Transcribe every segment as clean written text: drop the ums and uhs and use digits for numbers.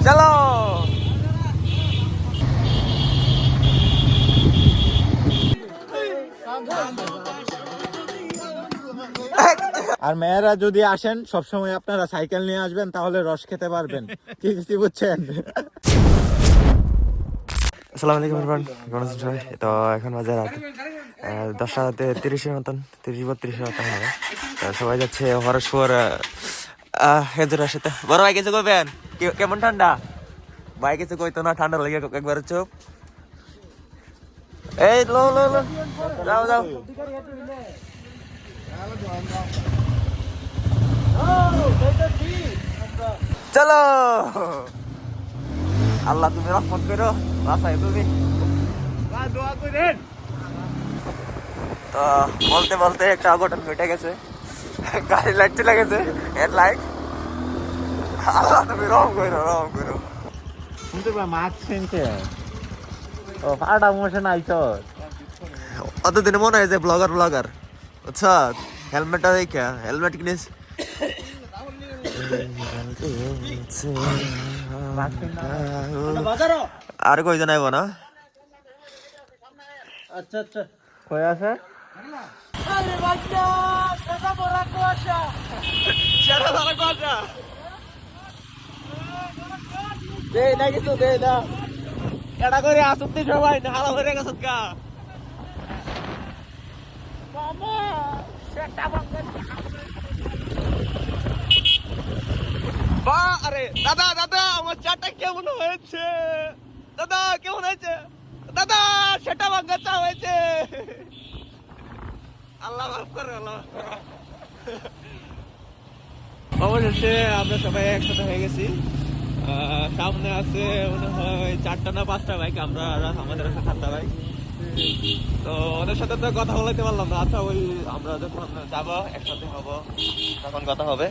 চলো। আর মেয়েরা যদি আসেন সবসময় আপনারা সাইকেল নিয়ে আসবেন, তাহলে রস খেতে পারবেন। কি বুঝছেন? আসসালামু আলাইকুম এভরিওয়ান, কেমন আছেন সবাই? তো এখন বাজে রাত 10:30 মতন, 30-32 মতন হবে। তো সবাই যাচ্ছে হরসপুর হেজুরের সাথে। বড় ভাই কিছু কইবেন? কেমন ঠান্ডা? ভাই কিছু কইতো না, ঠান্ডা লেগে একবার চুপ। এই লো লো লো, যাও যাও। চলো। আল্লাহ তুমি রহমত করো, বাসায় তুমি। তো বলতে বলতে একটা অঘটন ঘটে গেছে, গাড়ি লাইট চলে গেছে, হেডলাইট। আল্লাহ তুমি রহম করো, রহম করো। কিন্তু মাছ কিনছে ও ফাটা মোশন আইছো অতদিনে মনে হয় যে ব্লগার আচ্ছা। হেলমেটটা দেখে হেলমেট কিনিস। আর কইজন আইব না। আচ্ছা আচ্ছা কই আছে আরে বাচ্চা দাদা বড় কুয়াশা, সেটা বড় কুয়াশা। দেই না কিছু, দেই না এটা করে আসুতি সবাই না হালা হয়ে গেছে কা মামা। সেটা বা আরে দাদা দাদা আমার চাটা কেমন হয়েছে? দাদা কেমন হয়েছে? দাদা সেটা ভাঙ্গা চা হয়েছে। আল্লাহ মাফ করে, আল্লাহ। অবশেষে আমরা সবাই একসাথে হয়ে গেছি। সামনে আছে মনে হয় 4টা না 5টা বাইক, আমরা আমাদের আছে 7টা বাইক। তো ওদের সাথে তো কথা বলাইতে পারলাম না। আচ্ছা ওই আমরা যখন যাবো একসাথে হব তখন কথা হবে।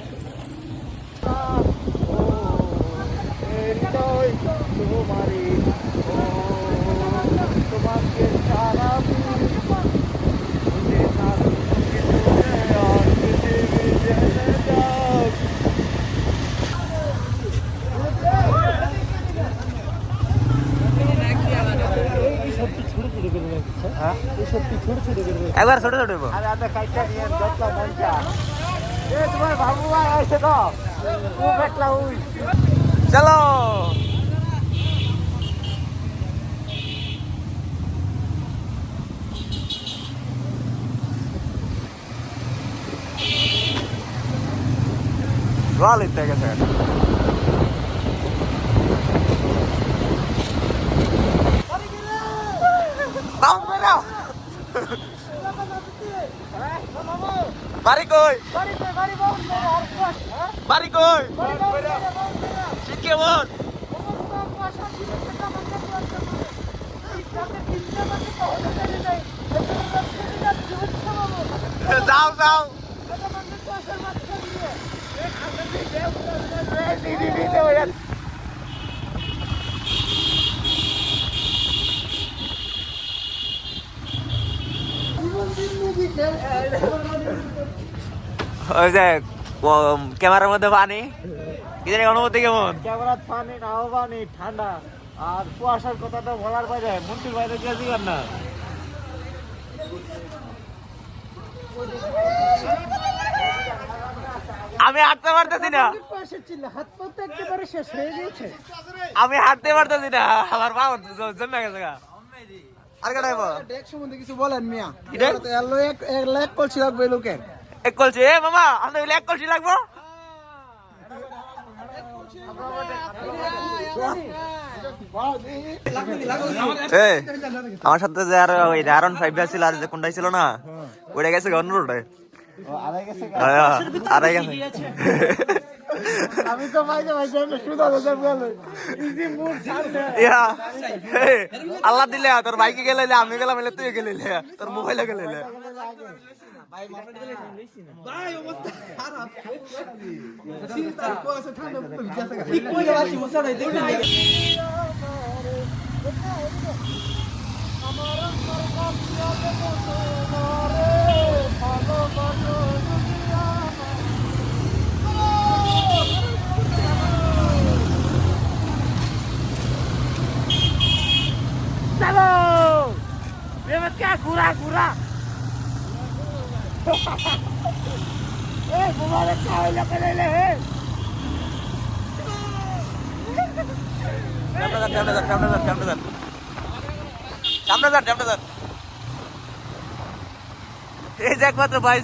একবার ছোট ছোট চলো। লিখতে গেছে বাড়ি কই? বাড়ি কই? শীত কেমন? যাও যাও। ওই যে ক্যামেরার মধ্যে পানি, কি জানি অনুভূতি কেমন? ক্যামেরার পানি নাও পানি ঠান্ডা, আর কুয়াশার কথাটা বলার বাইরে, মন্ত্রীর বাইরে গিয়ে দিবেন না। আমি হাঁটতে পারতেছি না, হাত পা তো একেবারে শেষ হয়ে গেছে। আমি হাঁটতে পারতেছি না, আমার পা জমে গেছে। আর কাটাইব ডেক সম্বন্ধে কিছু বলেন মিয়া। এক লাখ কলসি লাগবে লোকের। এক কলসি? এ মামা আপনি এক কলসি লাগবো? আমার সাথে যে আর ওই R15 ছিল, আর যে কোনটাই ছিল না, ওইটা গেছে অন্য রোডে। আড়াই গেছে। আমি তো ভাই সুদা আল্লাহ দিলে তোর বাইকে গেলে, আমি গেলাম, তুই গেলে, তোর মোবাইলে গেলে। ঘুরা ঘুরা এই তোমার খাওয়াইলা পেলে হে এই যে একমাত্র ভাই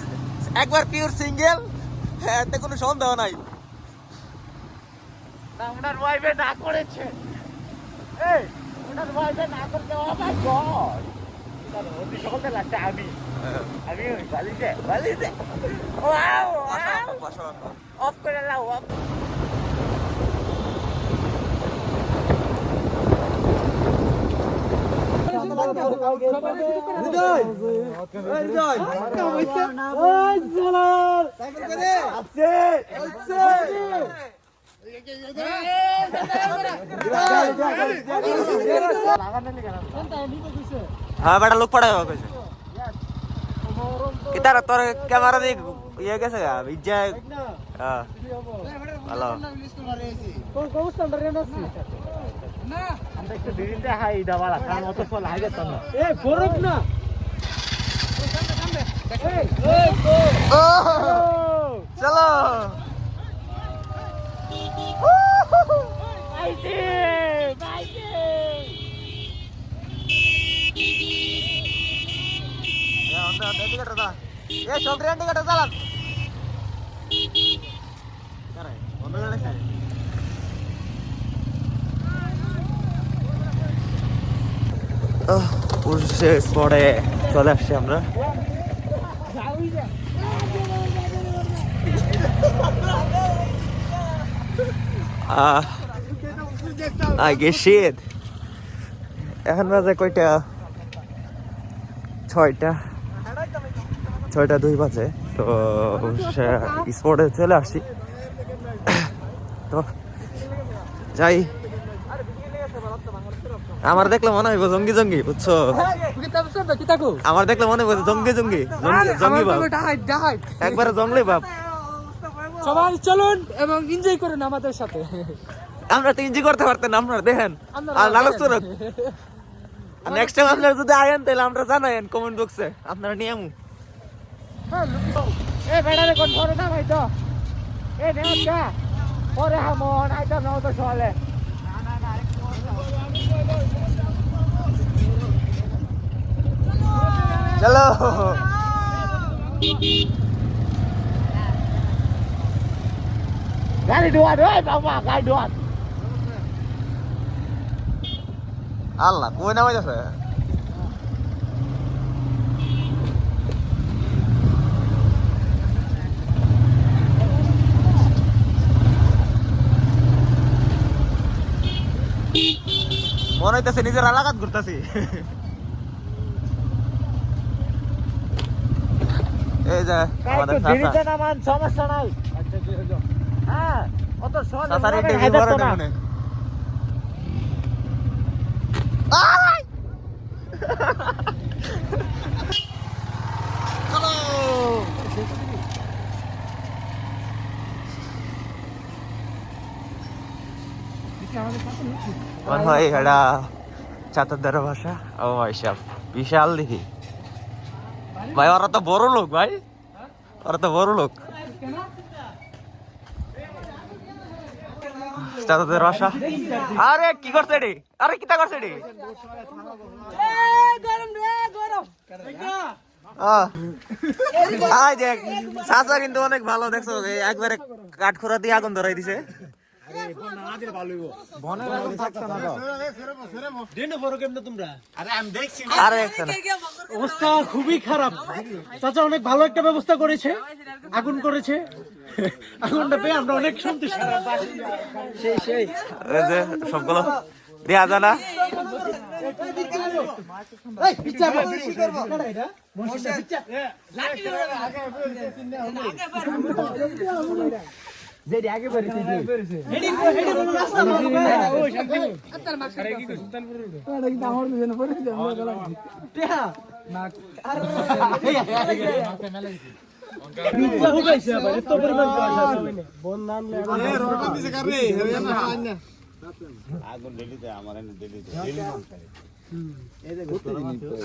একবার পিওর সিঙ্গেল, এতে কোনো সন্দেহ নাই। না ওনার ওয়াইফে না করেছে, এই ওনার ওয়াইফে না করতে, ও মাই গড অতি সকলতে লাগছে আমি বালিতে ওয়াও অফ করে লাও অফ। হ্যাঁ বেটা লোক পড়ায় কইছে কি তার তোর ক্যামেরা দিয়ে ইয়ে গেছে ইজ্জা। হ্যাঁ ভালো আমরা একটু দিদিতে হাই দাবালা কারণ অত ফল হাই যেত না চলো পুরুষের স্পটে চলে আসছি আমরা। আগে শীত এখন বাজে কয়টা, 6:02 বাজে। তো স্পটে চলে আসছি, তো যাই। আমার দেখলে মনে হইব জঙ্গি জঙ্গি, বুঝছো? আমার দেখলে মনে হইব জঙ্গি জঙ্গি জঙ্গি বাপ, একবারে জঙ্গলি বাপ। সবাই চলুন এবং এনজয় করুন আমাদের সাথে। আমরা তো এনজয় করতে পারতেন, আপনারা দেখেন আর লালচ করুন। নেক্সট টাইম আপনারা যদি আয়েন তাহলে আমরা জানাইন কমেন্ট বক্সে, আপনারা নিয়ে আমু। এ বেড়ারে কোন ধরে না ভাই তো এ নেও কা পরে হামন আইতা নাও তো চলে চলো গাড়ি ডুয়া রে বাবা গাড়ি ডুয়া আল্লাহ কই নামাই যাচ্ছে। মনে হইতেছে নিজের এলাকাত ঘুরতেছি। এই যে আমাদের দিদিতে নামান সমস্যা নাই। হ্যাঁ অত সহজ সাসারি না টিভি হাইদার বড় তো না মনে। চলো মনে হয় এটা চাতারদার ভাষা। ও ভাই সাহেব বিশাল দেখি ভাই, ওরা তো বড় লোক ভাই, ওরা তো বড় লোক। চাতারদার ভাষা। আরে কি করছে এটি, আরে কিটা করছে এটি? দেখ চাচা কিন্তু অনেক ভালো, দেখছো একবারে কাঠখোরা দিয়ে আগুন ধরাই দিছে। অবস্থা খুবই খারাপ। চাচা অনেক ভালো একটা ব্যবস্থা করেছে, আগুন করেছে। আগুনটা পেয়ে আমরা অনেক সন্তুষ্ট। সেই সবগুলো দেয়া যায় না।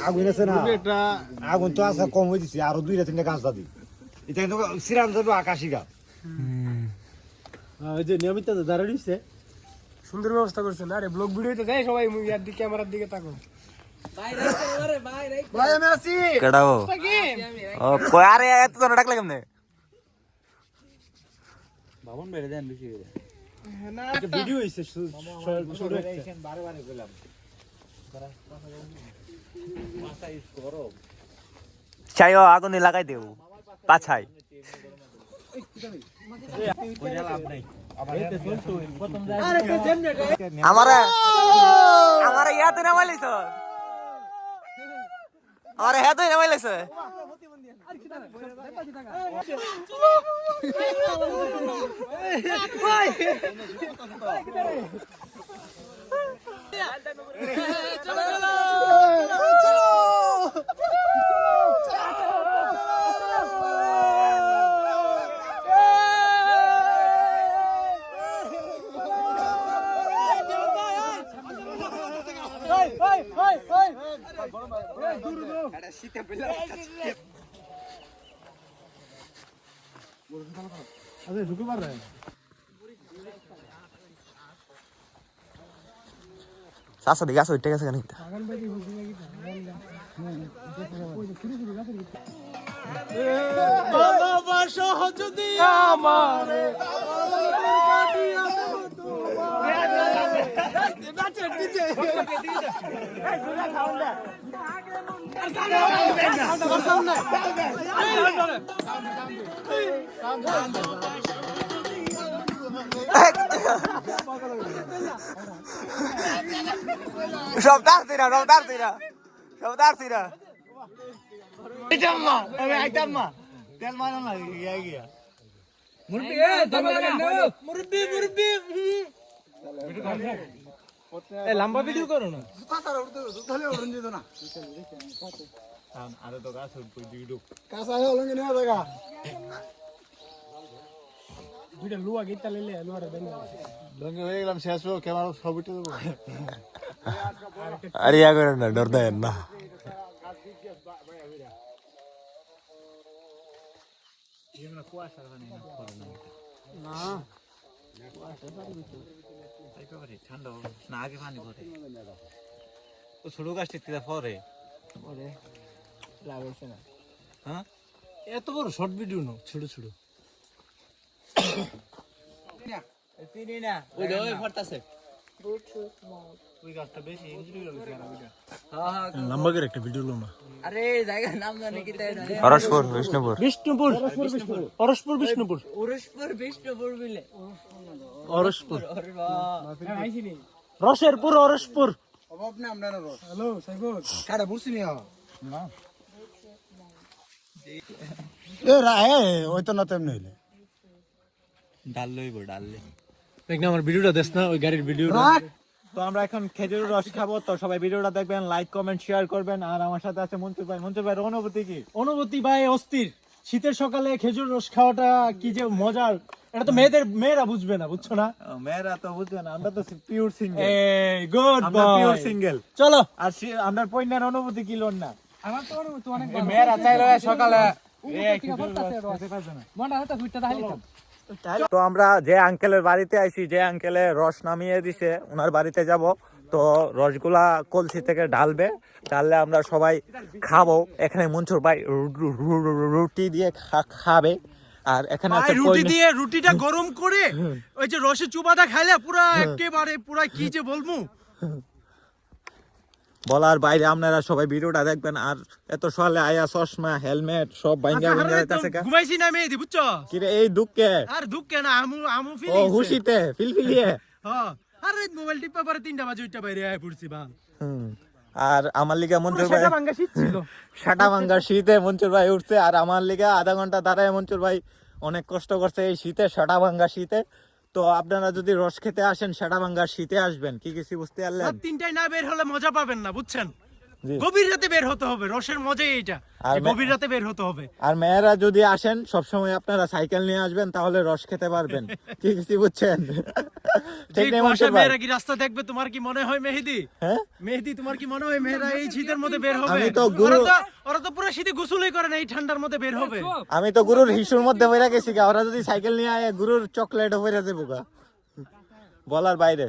আগুন আছে না আগুন তো আছে কম হয়ে দিচ্ছে আরো 2-3টা গাছ দাদি এটা কিন্তু সিরাম যাবে আকাশি গাছ ওই যে নিয়মিত দাঁড়া দিচ্ছে সুন্দর ব্যবস্থা করছেন আরে ব্লগ ভিডিওতে যাই সবাই ইয়ার দিকে ক্যামেরার দিকে তাকো ভাই আমি আছি কেডাও ও কই আরে এত জন ডাকলে কেমনে বাবন বেড়ে দেন বেশি করে না একটা ভিডিও হইছে শুরু বারে বারে কইলাম মাথা ইউজ করো চাইও আগুনে লাগাই দেও পাছাই কোজা লাভ নাই আমারে আমারে ইয়াতে নামাইলিস আমারে হেতে নামাইলিস আরে ঢুকে পার রে সাসা দিকে আসো ঠিক আছে কেন ভালোবাসো যদি আমারে সব দাঁড়ছি না তেল মারা না গিয়া লম্বা ভিডিও করো না আরে তো গাছ ভিডিও দুইটা লুয়া গিতা লেলে লুয়াটা দেন লঙ্গে হয়ে গেলাম শেষ হো ক্যামেরা সবইটা দেবো আরে ইয়া করে না ডর দেয় না ঠান্ডা না আগে পানি পরে তো ছোট গাছটি পরে লাগছে না হ্যাঁ এত বড় শর্ট ভিডিও না ছোট ছোট লম্বা করে একটা ভিডিও লো না হরসপুর বিষ্ণুপুর বিষ্ণুপুর রসেরপুর হ্যালো সাইফুল কাটা বুঝছি নি না এ রাহে ওই তো না তেমনি হইলে ডাল লইব ডাল দেখ না আমার ভিডিওটা দেখ না ওই গাড়ির ভিডিও তো আমরা এখন খেজুরের রস খাবো তো সবাই ভিডিওটা দেখবেন লাইক কমেন্ট শেয়ার করবেন আর আমার সাথে আছে মঞ্চুর ভাই অনুভূতি কি অনুভূতি ভাই অস্থির শীতের সকালে খেজুর রস খাওয়াটা কি যে মজার এটা তো মেয়েরা বুঝবে না বুঝছো না মেয়েরা তো বুঝবে না আমরা তো পিওর সিঙ্গেল এই গুড আমরা বয় পিওর সিঙ্গেল চলো আর আমরা পয়নার অনুভূতি কি লোন না আমার তো অনুভূতি অনেক মেয়েরা চাইলে সকালে তো আমরা যে আঙ্কেলের বাড়িতে আইছি যে আঙ্কেলে রস নামিয়ে দিছে ওনার বাড়িতে যাব তো রসগুলা কলসি থেকে ঢালবে ঢাললে আমরা সবাই খাবো এখানে মনসুর ভাই রুটি দিয়ে খাবে আর এখানে আছে রুটি দিয়ে রুটিটা গরম করে ওই যে রসে চুবাদা খাইলে পুরা একেবারে পুরা কি যে বলবো বলার বাইরে আপনারা সবাই ভিডিওটা দেখবেন আর এত সকালে আয়া চশমা হেলমেট সব ভাঙ্গা যাইতাছে ঘুমাইছি না মেয়ে দি বুঝছো কি রে এই দুঃখে আর দুঃখে না আমু ও ফিলিংস খুশিতে ফিলফিলিয়ে হ্যাঁ আরে মোবাইল টিপা পরে 3টা বাজে উঠতে বাইরে আয় পড়ছি বা আর আমার লিগা মঞ্চুর ভাই সেটা ভাঙ্গা শীত ছিল সাটা ভাঙ্গা শীতে মঞ্চুর ভাই উঠছে আর আমার লিগা আধা ঘন্টা দাঁড়ায় মঞ্চুর ভাই অনেক কষ্ট করছে এই শীতে সাটা ভাঙ্গা শীতে তো আপনারা যদি রস খেতে আসেন সাটা ভাঙ্গা শীতে আসবেন কি কিছু বুঝতে পারলেন 3টায় না বের হলে মজা পাবেন না বুঝছেন গভীর রাতে বের হতে হবে, রসের মজাই এইটা, আর যে গভীর রাতে বের হতে হবে। আর মেয়েরা যদি আসেন সবসময় আপনারা সাইকেল নিয়ে আসবেন, তাহলে রস খেতে পারবেন। ঠিক আছে, বুঝছেন? যে ঠিক নেই কুয়াশা মনসুর ভাই? মেয়েরা কি রাস্তা দেখবে? তোমার কি মনে হয় মেহেদি? হ্যাঁ, মেহেদি, তোমার কি মনে হয় মেয়েরা এই শীতের মধ্যে বের হবে? আমি তো গুরু- ওরা তো পুরো শীতে গোসলই করে না, এই ঠান্ডার মধ্যে বের হবে। আমি তো গুরুর হিসুর মধ্যে বেড়ে গেছি গা। ওরা যদি সাইকেল নিয়ে আয়, গুরুর চকলেট হয়ে যাবো গা, বলার বাইরে।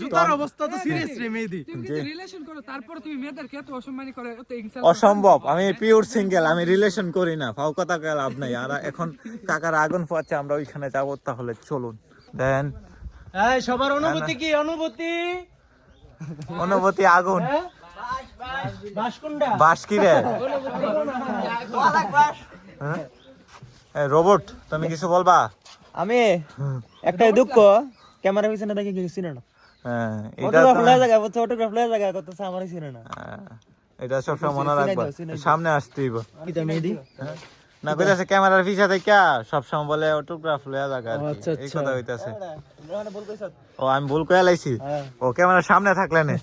জুতার অবস্থা তো সিরিয়াস রে মেহেদি। তুমি যদি রিলেশন করো তারপর তুমি মেয়েদেরকে এত অসম্মানী করে এত ইনসাল্ট অসম্ভব, আমি পিওর সিঙ্গেল, আমি রিলেশন করি না। ফাও কথা কে লাভ নাই। আর এখন কাকার আগুন পোয়াচ্ছে, আমরা ওইখানে যাবো, তাহলে চলুন। দেন এই সবার অনুভূতি কি? অনুভূতি অনুভূতি আগুন। বাসকুন্ডা বাস কি রে? রোবট, তুমি কিছু বলবা? আমি একটাই দুঃখ, ক্যামেরা পিছনে দেখে কিছু চিনে না। হ্যাঁ, এটা অটোগ্রাফ তো- লয়ে জায়গা, অটোগ্রাফ লয়ে জায়গা করতেছে, আমারই চিনে না। এটা সবসময় মনে রাখবা, সামনে আসতেই বা। কি তো মেহেদি? না কইতাছে ক্যামেরার পিছে থেকে সবসময় বলে অটোগ্রাফ লয়া জায়গা, আচ্ছা, এই আচ্ছা। কথা হইতাছে। ও আমি ভুল কইয়া লাইছি। ও ক্যামেরার সামনে থাকলে না।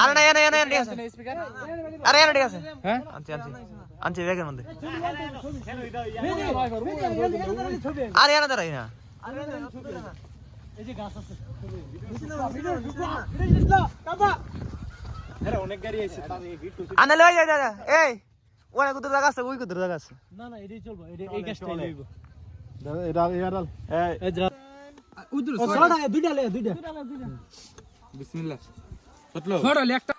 আরে না, এনে এনে ঠিক আছে। আরে এনে ঠিক আছে। হ্যাঁ, আনছি আনছি আনছি ব্যাগের মধ্যে। আরে এনে দাঁড়াই না। আনে লই যা যা। এই ওই কত জায়গা আছে, ওই কত জায়গা আছে। না না, এটাই চলবে, এই গাছটাই লইব। উদ্র ও ছড়া দুইটা লে, দুইটা। বিসমিল্লাহ ছড়ালে একটা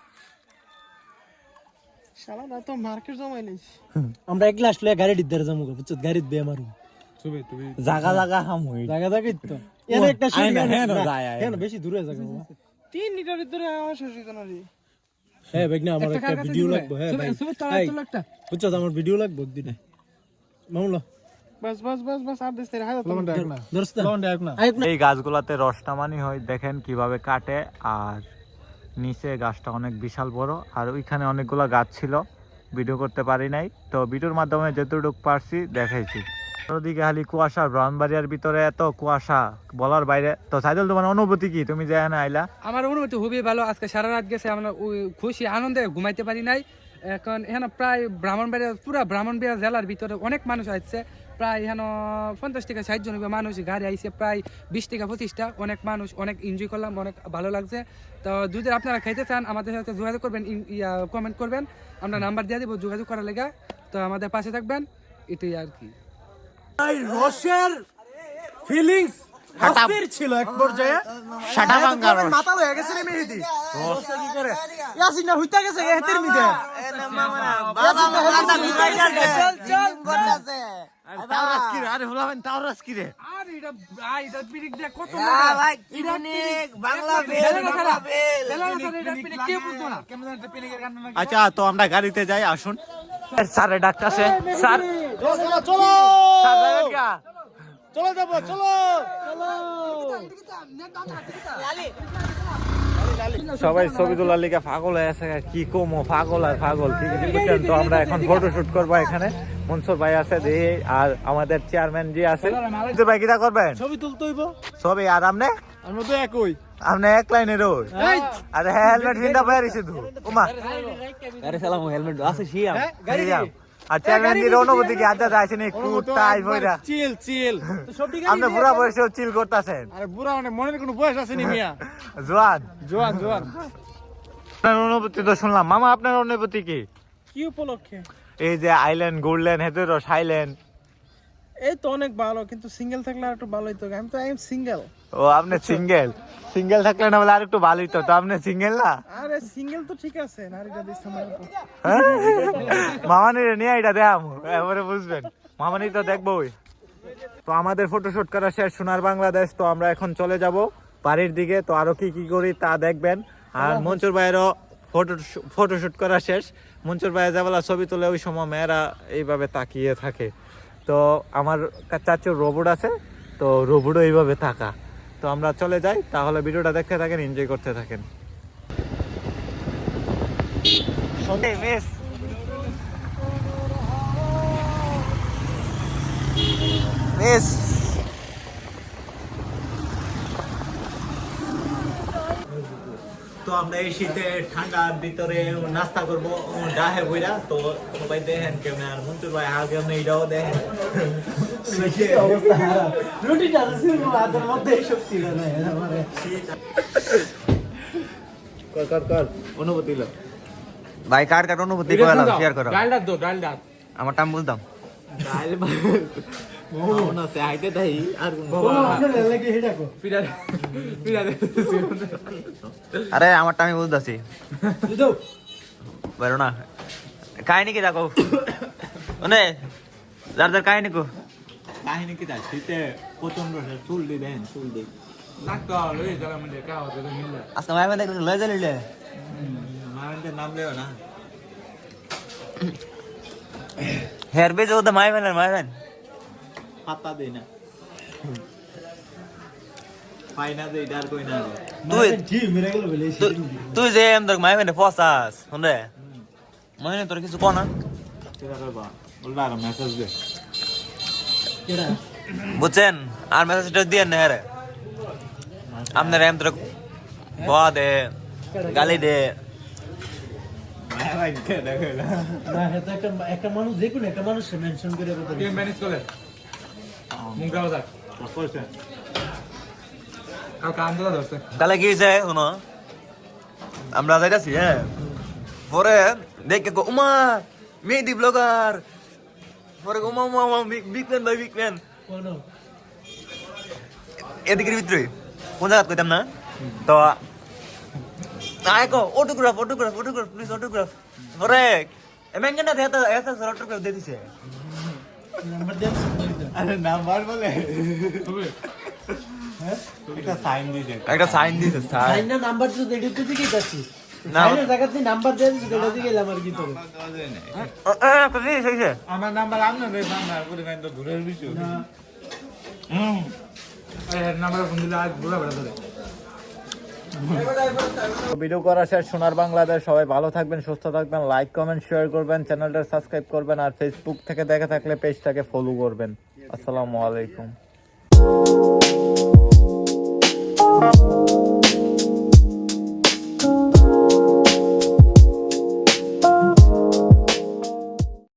শালা না তো মার্কেট জমাই লইছ। আমরা এক গ্লাস লয়ে গাড়ি দিতে যামু, বুঝছ? গাড়ি দে মারু। জায়গা জায়গা হাম হই। জায়গা জায়গা তো এনে একটা আয় না, সিঁড়ি হ্যাঁ, না, না, যায়, আয় হ্যাঁ না, না। বেশি দূরে জায়গা বাবা। 3 লিটার ভিতরে আমার শেষ হইতো না রে। হ্যাঁ ভাই, না আমার একটা একটা কাছে ভিডিও দিবে। লাগবে। হ্যাঁ ভাই, সুবে এই, তো একটা বুঝছ আমার ভিডিও লাগবে একদিন। মামলা বাস বাস বাস বাস আর দেশ থেকে হাজার দরস্তা আইক না। এই গাছগুলাতে রস নামানি হয়, দেখেন কিভাবে কাটে। আর নিচে গাছটা অনেক বিশাল বড়, আর ওইখানে অনেকগুলো গাছ ছিল, ভিডিও করতে পারি নাই। তো ভিডিওর মাধ্যমে যতটুকু পারছি দেখাইছি। ওদিকে খালি কুয়াশা, ব্রাহ্মণবাড়িয়ার ভিতরে এত কুয়াশা বলার বাইরে। তো সাইদুল, তোমার অনুভূতি কি? তুমি যে এখানে আইলা? আমার অনুভূতি খুবই ভালো। আজকে সারা রাত গেছে, আমরা খুশি আনন্দে ঘুমাইতে পারি নাই। এখন এখানে প্রায় ব্রাহ্মণবাড়িয়া, পুরা ব্রাহ্মণবাড়িয়া জেলার ভিতরে অনেক মানুষ আসছে। প্রায় এখানে 50 থেকে 60 জন মানুষ গাড়ি আইছে, প্রায় 20 থেকে 25টা। অনেক মানুষ, অনেক এনজয় করলাম, অনেক ভালো লাগছে। তো যদি আপনারা খাইতে চান আমাদের সাথে যোগাযোগ করবেন, কমেন্ট করবেন, আমরা নাম্বার দিয়ে দেবো যোগাযোগ করার লেগা। তো আমাদের পাশে থাকবেন, এটাই আর কি। এই রসের ফিলিংস অস্থির ছিল এক পর্যায়ে। শাটা ভাঙ্গা রস। মাথা লয়ে গেছে রে মেহেদি। রসটা কি করে? ইয়াসিন না হইতা গেছে এতের মিদে। চল চল বলতাছে। তাওরাস কি রে? আরে হলাবেন তাওরাস কি রে? আর এটা পিরিক দিয়ে কত ভাই ইউনিক বাংলা কে বুঝতো না। আচ্ছা, তো আমরা গাড়িতে যাই, আসুন। স্যারে ডাকতেছে। স্যার চলো চলো স্যার যাবেন কা? চলো যাবো, চলো চলো। সবাই ছবি তোলার লিগে পাগল হয়ে আছে। কি কমো, পাগল আর পাগল। ঠিক আছে, বুঝছেন? তো আমরা এখন ফটোশুট করবো এখানে। মনসুর ভাই আছে দেখি, আর আমাদের চেয়ারম্যান জি আছে। মনসুর ভাই কিটা করবেন? ছবি তুলতে হইব। ছবি। আর আমনে? আর মধ্যে একই। আমনে এক লাইনের রোড। আরে হেলমেট হিন্দা বাইরে শুধু। ওমা আরে সালাম, হেলমেট আছে শিয়া। গাড়ি আর চেয়ারম্যান জির অনুভূতি কি? আজ আইছেন কুটাই বইরা। চিল চিল। সব ঠিক আপনি বুড়া বয়সেও চিল করতেছেন। আরে বুড়া মানে মনের কোনো বয়স আছে নি মিয়া। জোয়ান জোয়ান জোয়ান। আপনার অনুভূতি তো শুনলাম। মামা, আপনার অনুভূতি কি? কি উপলক্ষে? এই যে আইল্যান্ড ঘুরলেন, হেঁটে সাইলেন। এই তো অনেক ভালো, কিন্তু সিঙ্গেল থাকলে আর একটু ভালোই তো। আমি তো সিঙ্গেল। ও, আপনি সিঙ্গেল? সিঙ্গেল থাকলে না বলে আর একটু ভালোই তো। তো আপনি সিঙ্গেল না? আরে সিঙ্গেল তো ঠিক আছে, নারীটা দিচ্ছে আমার উপর। মামানিরে নিয়ে এটা দেখাম, এবারে বুঝবেন। মামানি তো দেখবোই। তো আমাদের ফটোশুট করা শেষ সোনার বাংলাদেশ। তো আমরা এখন চলে যাব বাড়ির দিকে। তো আরো কি কি করি তা দেখবেন। আর মনসুর ভাইয়েরও ফটোশুট করা শেষ। মনসুর ভাইয়ের যাবেলা ছবি তোলে, ওই সময় মেয়েরা এইভাবে তাকিয়ে থাকে। তো আমার চাচুর রোবট আছে, তো রোবটও এইভাবে থাকা। তো আমরা চলে যাই, তাহলে ভিডিওটা দেখতে থাকেন, এনজয় করতে থাকেন। মিস মিস তো আমরা এই শীতে ঠান্ডার ভিতরে নাস্তা করবো ডাহে বইরা। তো সবাই দেখেন কেমন, আর মন্টুর ভাই হাল কেমন এটাও দেখেন। অবস্থা খারাপ। রুটিটা তো ছিল হাতের মধ্যে শক্তি নাই আমারে। কর অনুভূতি লো। ভাই কার কার অনুভূতি কইলাম শেয়ার করো। ডালডা দো ডালডা আমার টাইম বুঝতাম। ডাল মনে হচ্ছে হাইতে তাই আর ও আপনার লাগে হেডা কো। পিরা পিরা আরে আমারটা আমি বুঝতাছি। বুঝো বেরো না কাহিনী কি দেখো মানে যার যার কাহিনী কো। কাহিনী কি তাই শীতে প্রচন্ড চুল দি দেন চুল দি লাগতো লই জালা মধ্যে কা হতে মিললে আজকে মাই মানে লয়ে যাইলে মায়ের নাম লেও না। হেয়ার বেজ ওদা মাই মানে পাতা দেই না পাই না দেই ডার কই না। তুই জি মেরে গেল বলে তুই যে এমদক মাই মানে ফসাস শুনরে মানে তোর কিছু কো না সেটা করবা বলবা আর মেসেজ দে। কেডা বুঝছেন আর মেসেজটা দিয়ে না রে আপনার এম তোর কোয়া দে গালি দে মায়া ভাই কে দেখো না। না এটা একটা মানুষ দেখুন একটা মানুষ মেনশন করে কথা কে ম্যানেজ করে মুগা বাজার কইছে কাল কাম দাও দোস্ত তাহলে কি হয়েছে শুনো আমরা যাইতাছি হ্যাঁ পরে দেখে গো উমা মেহেদি ব্লগার পরে উমা উমা উমা বিগ ম্যান ভাই বিগ ম্যান কোনো এদিকের ভিতরে কোন জায়গা কইতাম না তো আয় কো autograph autograph autograph please autograph পরে এমন কেন দেতা এসা অটোগ্রাফ দিয়ে দিছে নাম্বার দেন আরে নাম্বার বলে এটা সাইন দিছে একটা সাইন দিছে সাইন সাইন না নাম্বার তো দেড় তো দিকে যাচ্ছি না। সাইনের জায়গাতে নাম্বার দেন সেটা দিকে এলাম আর কি তোর কই হইছে আমার নাম্বার আপনার নাম্বার করে গাইন তো ঘুরে দিছো। নাম্বার ফোন দিলে আজ বুড়া বড় ধরে ভিডিও করা শেষ। সোনার বাংলাদেশ সবাই ভালো থাকবেন, সুস্থ থাকবেন, লাইক কমেন্ট শেয়ার করবেন, চ্যানেলটা সাবস্ক্রাইব করবেন, আর ফেসবুক থেকে দেখে থাকলে পেজটাকে ফলো করবেন। আসসালামু আলাইকুম।